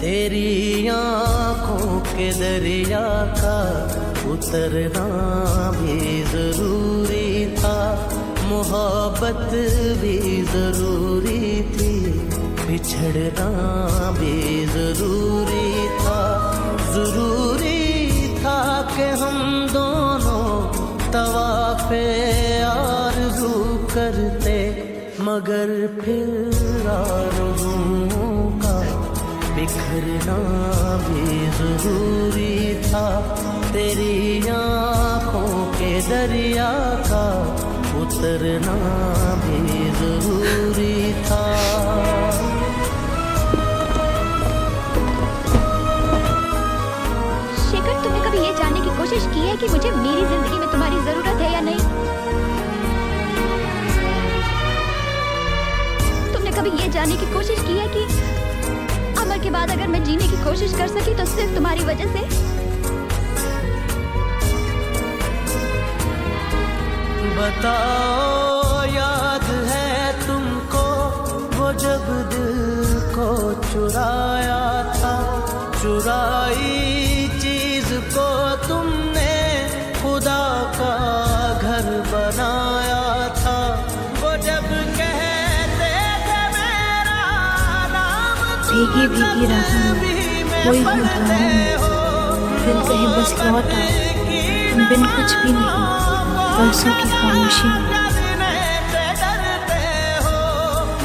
तेरी आँखों के दरिया का उतरना भी जरूरी था, मोहब्बत भी जरूरी थी, बिछड़ना भी जरूरी था। जरूरी था कि हम दोनों तवाफ़े आरज़ू करते, मगर फिर आरज़ुओं का बिखरना भी जरूरी था। तेरी आँखों के दरिया का उतरना भी जरूरी था। शेखर, तुमने कभी ये जानने की कोशिश की है कि मुझे मेरी जिंदगी में तुम्हारी जरूरत है या नहीं? तुमने कभी ये जानने की कोशिश की है कि अमर के बाद अगर मैं जीने की कोशिश कर सकी तो सिर्फ तुम्हारी वजह से? बताओ, याद है तुमको वो जब दिल को चुराया था, चुराई चीज को तुमने खुदा का घर बनाया था। वो जब कहते थे मेरा नाम भीगी भीगी राहों में कोई हो दिल कहे बस लौट आओ, तुम बिन कुछ भी नहीं, बरसों की खामोशी में।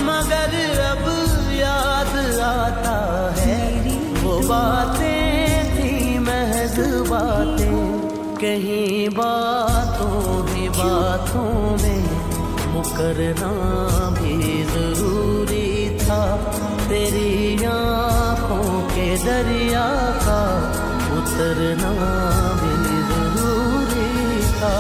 मगर अब याद आता है वो बातें थी महज बातें, कहीं बातों ही बातों में मुकरना भी जरूरी था। तेरी आँखों के दरिया का उतरना भी जरूरी था।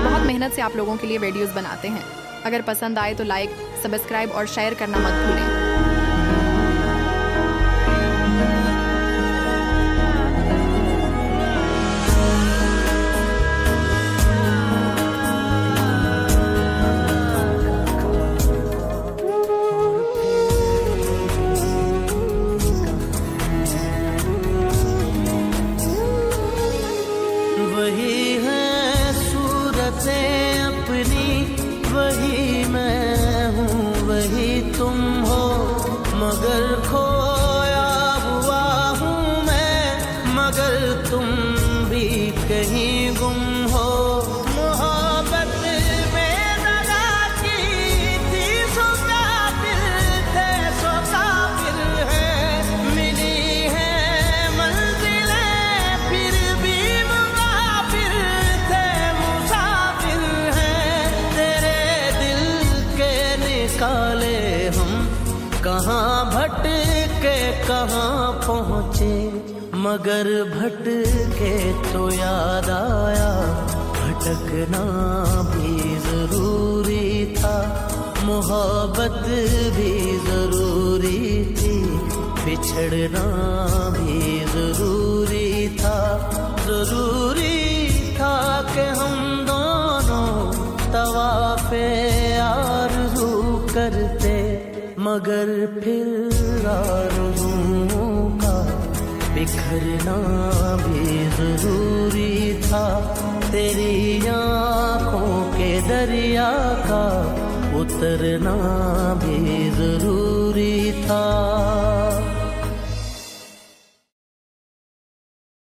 बहुत मेहनत से आप लोगों के लिए वीडियोस बनाते हैं। अगर पसंद आए तो लाइक, सब्सक्राइब और शेयर करना मत भूलें। वही है सूरतें अपनी, वही मैं हूँ वही तुम हो, मगर खोया हुआ हूँ मैं, मगर तुम भी कहीं गुम हो। मोहब्बत में दगा की थी, सो काफिर थे, सो काफिर है, मिली है मंजिलें फिर भी मुसाफिर थे, मुसाफिर हैं। तेरे दिल के निकाले हम कहाँ भटके कहाँ पहुँचे, मगर भटके तो याद आया भटकना भी जरूरी था। मोहब्बत भी जरूरी थी, बिछड़ना भी जरूरी था। जरूरी था कि हम दोनों तवाफ़े आरज़ू करते, मगर फिर आरज़ुओं का बिखरना भी जरूरी था। तेरी आँखों के दरिया का उतरना भी